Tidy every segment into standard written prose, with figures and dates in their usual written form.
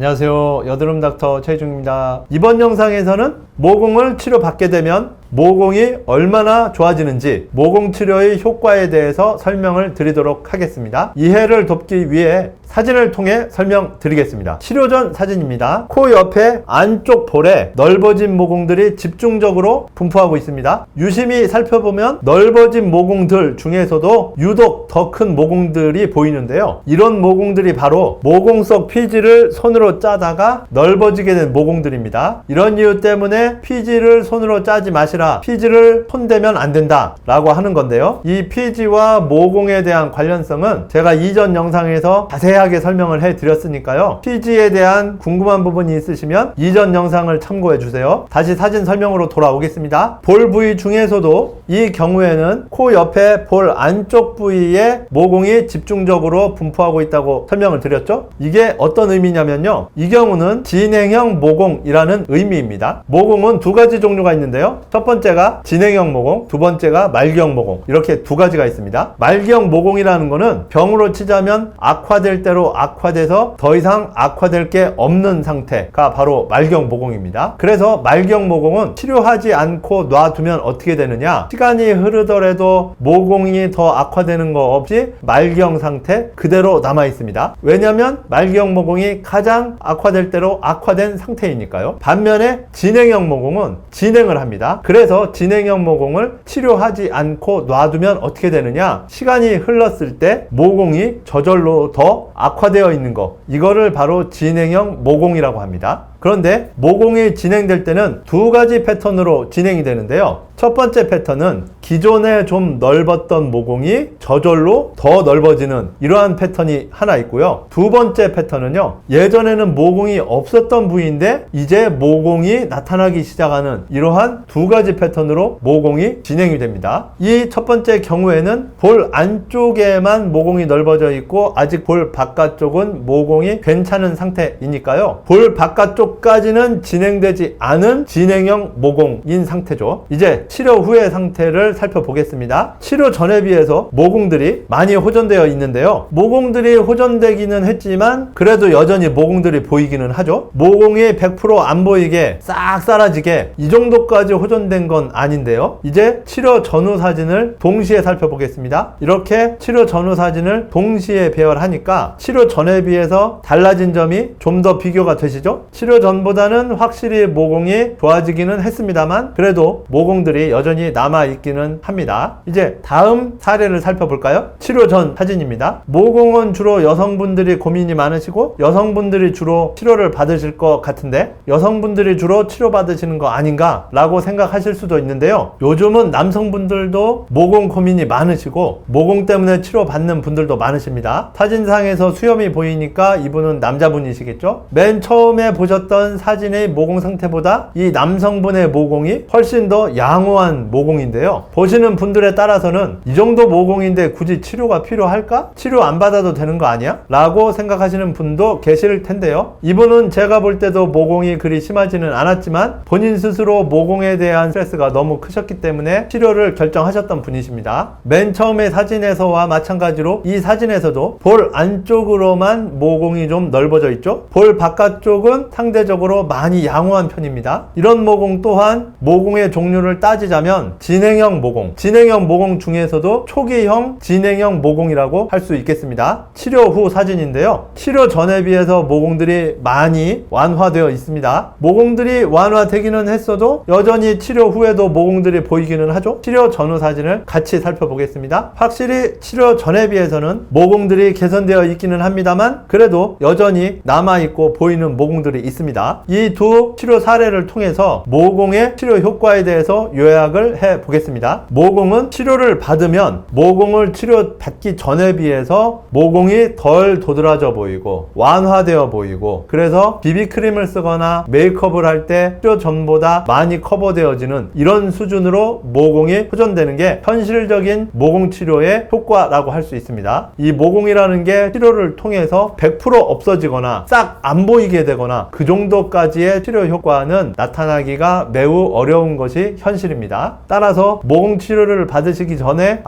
안녕하세요. 여드름 닥터 최희중입니다. 이번 영상에서는 모공을 치료받게 되면 모공이 얼마나 좋아지는지 모공 치료의 효과에 대해서 설명을 드리도록 하겠습니다. 이해를 돕기 위해 사진을 통해 설명드리겠습니다. 치료 전 사진입니다. 코 옆에 안쪽 볼에 넓어진 모공들이 집중적으로 분포하고 있습니다. 유심히 살펴보면 넓어진 모공들 중에서도 유독 더 큰 모공들이 보이는데요. 이런 모공들이 바로 모공 속 피지를 손으로 짜다가 넓어지게 된 모공들입니다. 이런 이유 때문에 피지를 손으로 짜지 마시라, 피지를 손대면 안 된다 라고 하는 건데요. 이 피지와 모공에 대한 관련성은 제가 이전 영상에서 자세하게 설명을 해 드렸으니까요. 피지에 대한 궁금한 부분이 있으시면 이전 영상을 참고해 주세요. 다시 사진 설명으로 돌아오겠습니다. 볼 부위 중에서도 이 경우에는 코 옆에 볼 안쪽 부위에 모공이 집중적으로 분포하고 있다고 설명을 드렸죠. 이게 어떤 의미냐면요, 이 경우는 진행형 모공이라는 의미입니다. 모공은 두 가지 종류가 있는데요. 첫 번째가 진행형 모공, 두 번째가 말기형 모공, 이렇게 두 가지가 있습니다. 말기형 모공이라는 거는 병으로 치자면 악화될 대로 악화돼서 더 이상 악화될 게 없는 상태가 바로 말기형 모공입니다. 그래서 말기형 모공은 치료하지 않고 놔두면 어떻게 되느냐, 시간이 흐르더라도 모공이 더 악화되는 거 없이 말기형 상태 그대로 남아 있습니다. 왜냐하면 말기형 모공이 가장 악화될 대로 악화된 상태이니까요. 반면에 진행형 모공은 진행을 합니다. 그래서 진행형 모공을 치료하지 않고 놔두면 어떻게 되느냐, 시간이 흘렀을 때 모공이 저절로 더 악화되어 있는 거, 이거를 바로 진행형 모공이라고 합니다. 그런데 모공이 진행될 때는 두 가지 패턴으로 진행이 되는데요. 첫 번째 패턴은 기존에 좀 넓었던 모공이 저절로 더 넓어지는 이러한 패턴이 하나 있고요. 두 번째 패턴은요, 예전에는 모공이 없었던 부위인데 이제 모공이 나타나기 시작하는 이러한 두 가지 패턴으로 모공이 진행이 됩니다. 이 첫 번째 경우에는 볼 안쪽에만 모공이 넓어져 있고 아직 볼 바깥쪽은 모공이 괜찮은 상태이니까요. 볼 바깥쪽 까지는 진행되지 않은 진행형 모공인 상태죠. 이제 치료 후의 상태를 살펴보겠습니다. 치료 전에 비해서 모공들이 많이 호전되어 있는데요. 모공들이 호전되기는 했지만 그래도 여전히 모공들이 보이기는 하죠. 모공이 100% 안 보이게 싹 사라지게 이 정도까지 호전된 건 아닌데요. 이제 치료 전후 사진을 동시에 살펴보겠습니다. 이렇게 치료 전후 사진을 동시에 배열하니까 치료 전에 비해서 달라진 점이 좀 더 비교가 되시죠? 치료 전보다는 확실히 모공이 좋아지기는 했습니다만 그래도 모공들이 여전히 남아있기는 합니다. 이제 다음 사례를 살펴볼까요? 치료 전 사진입니다. 모공은 주로 여성분들이 고민이 많으시고 여성분들이 주로 치료를 받으실 것 같은데 여성분들이 주로 치료받으시는 거 아닌가 라고 생각하실 수도 있는데요. 요즘은 남성분들도 모공 고민이 많으시고 모공 때문에 치료받는 분들도 많으십니다. 사진상에서 수염이 보이니까 이분은 남자분이시겠죠? 맨 처음에 보셨던 사진의 모공 상태보다 이 남성분의 모공이 훨씬 더 양호한 모공인데요. 보시는 분들에 따라서는 이 정도 모공인데 굳이 치료가 필요할까? 치료 안 받아도 되는 거 아니야? 라고 생각하시는 분도 계실 텐데요. 이분은 제가 볼 때도 모공이 그리 심하지는 않았지만 본인 스스로 모공에 대한 스트레스가 너무 크셨기 때문에 치료를 결정하셨던 분이십니다. 맨 처음에 사진에서와 마찬가지로 이 사진에서도 볼 안쪽으로만 모공이 좀 넓어져 있죠. 볼 바깥쪽은 상대적으로 많이 양호한 편입니다. 이런 모공 또한 모공의 종류를 따지자면 진행형 모공 중에서도 초기형 진행형 모공이라고 할 수 있겠습니다. 치료 후 사진인데요. 치료 전에 비해서 모공들이 많이 완화되어 있습니다. 모공들이 완화되기는 했어도 여전히 치료 후에도 모공들이 보이기는 하죠. 치료 전후 사진을 같이 살펴보겠습니다. 확실히 치료 전에 비해서는 모공들이 개선되어 있기는 합니다만 그래도 여전히 남아있고 보이는 모공들이 있습니다. 이 두 치료 사례를 통해서 모공의 치료 효과에 대해서 요약을 해 보겠습니다. 모공은 치료를 받으면 모공을 치료받기 전에 비해서 모공이 덜 도드라져 보이고 완화되어 보이고 그래서 비비크림을 쓰거나 메이크업을 할 때 치료 전보다 많이 커버되어지는 이런 수준으로 모공이 호전되는 게 현실적인 모공 치료의 효과라고 할 수 있습니다. 이 모공이라는 게 치료를 통해서 100% 없어지거나 싹 안 보이게 되거나 그 정도까지의 치료 효과는 나타나기가 매우 어려운 것이 현실입니다. 현실입니다. 따라서 모공 치료를 받으시기 전에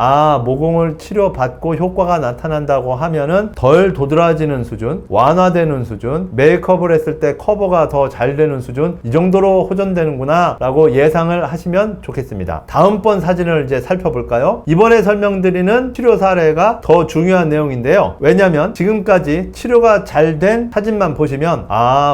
모공을 치료받고 효과가 나타난다고 하면은 덜 도드라지는 수준, 완화되는 수준, 메이크업을 했을 때 커버가 더 잘 되는 수준, 이 정도로 호전되는구나 라고 예상을 하시면 좋겠습니다. 다음번 사진을 이제 살펴볼까요? 이번에 설명드리는 치료 사례가 더 중요한 내용인데요. 왜냐면 지금까지 치료가 잘 된 사진만 보시면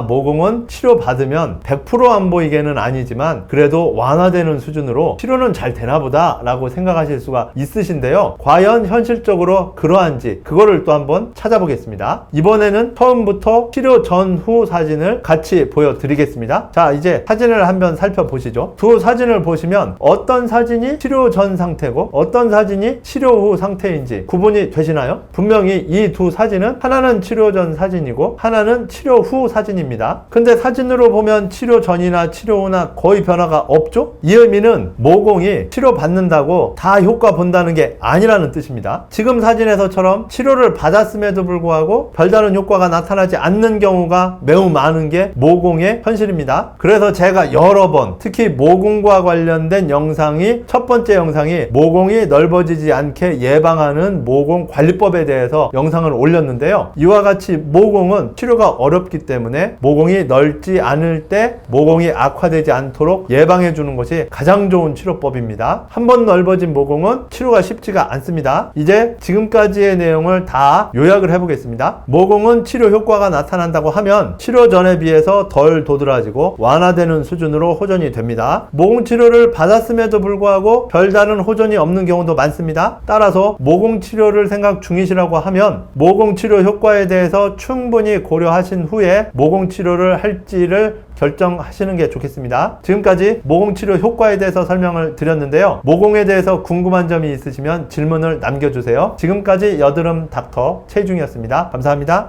모공은 치료받으면 100% 안 보이게는 아니지만 그래도 완화되는 수준으로 치료는 잘 되나 보다 라고 생각하실 수가 있으신데요. 과연 현실적으로 그러한지 그거를 또 한번 찾아보겠습니다. 이번에는 처음부터 치료 전후 사진을 같이 보여드리겠습니다. 자, 이제 사진을 한번 살펴보시죠. 두 사진을 보시면 어떤 사진이 치료 전 상태고 어떤 사진이 치료 후 상태인지 구분이 되시나요? 분명히 이 두 사진은 하나는 치료 전 사진이고 하나는 치료 후 사진입니다. 근데 사진으로 보면 치료 전이나 치료 후나 거의 변화가 없죠? 이 의미는 모공이 치료받는다고 다 효과 본다는 게 아니라는 뜻입니다. 지금 사진에서처럼 치료를 받았음에도 불구하고 별다른 효과가 나타나지 않는 경우가 매우 많은 게 모공의 현실입니다. 그래서 제가 여러 번 특히 모공과 관련된 영상이 첫 번째 영상이 모공이 넓어지지 않게 예방하는 모공관리법에 대해서 영상을 올렸는데요. 이와 같이 모공은 치료가 어렵기 때문에 모공이 넓지 않을 때 모공이 악화되지 않도록 예방해 주는 것이 가장 좋은 치료법입니다. 한번 넓어진 모공은 치료가 쉽지가 않습니다. 이제 지금까지의 내용을 다 요약을 해보겠습니다. 모공은 치료 효과가 나타난다고 하면 치료 전에 비해서 덜 도드라지고 완화되는 수준으로 호전이 됩니다. 모공 치료를 받았음에도 불구하고 별다른 호전이 없는 경우도 많습니다. 따라서 모공 치료를 생각 중이시라고 하면 모공 치료 효과에 대해서 충분히 고려하신 후에 모공 치료를 할지를 결정하시는 게 좋겠습니다. 지금까지 모공 치료 효과에 대해서 설명을 드렸는데요. 모공에 대해서 궁금한 점이 있으시면 질문을 남겨주세요. 지금까지 여드름 닥터 최희중이었습니다. 감사합니다.